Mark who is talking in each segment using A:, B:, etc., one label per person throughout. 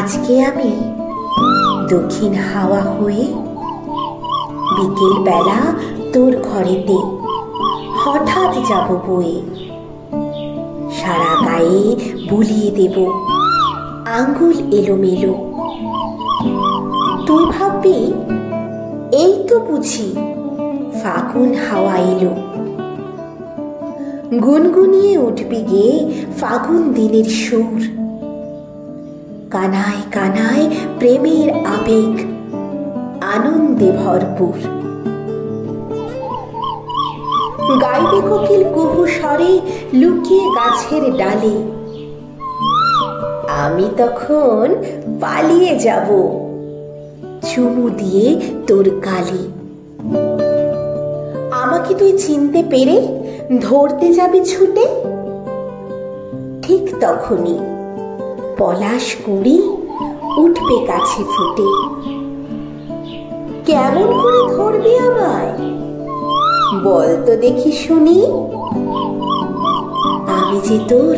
A: আজকে আমি দক্ষিণ হাওয়া হয়ে বিকেল বেলা তোর ঘরেতে হঠাৎ যাব বয়ে, সারা গায়ে বুলিয়ে দেব আঙ্গুল এলোমেলো। তুই ভাববি এই তো বুঝি ফাগুন হাওয়া এলো। গুনগুনিয়ে উঠবি গে ফাগুন দিনের সুর, কানায় কানায় প্রেমের আবেগ আনন্দে ভরপুর। গাইবে কোকিল কুহু স্বরে লুকিয়ে গাছের ডালে, আমি তখন পালিয়ে যাব চুমু দিয়ে তোর গালে। আমাকে তুই চিনতে পেরে ধরতে যাবি ছুটে, ঠিক তখনই পলাশ কুঁড়ি উঠবে কাছে ফুটে। কেমন করে ধরবি আমায় বল তো দেখি শুনি, আমি যে তোর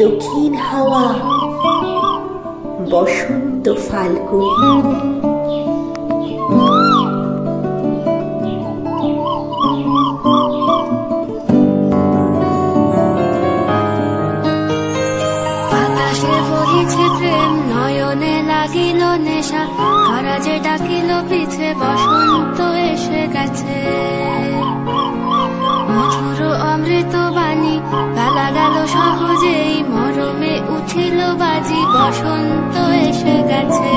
A: দক্ষিণ হাওয়া বসন্ত ফাল্গুনি।
B: প্রেম নয়নে লাগিল নেশা, কারা যে ডাকিল পিছে বসন্ত এসে গেছে। মধুর অমৃত বাণী বেলা গেল সহজেই, মরমে উঠিল বাজি বসন্ত এসে গেছে।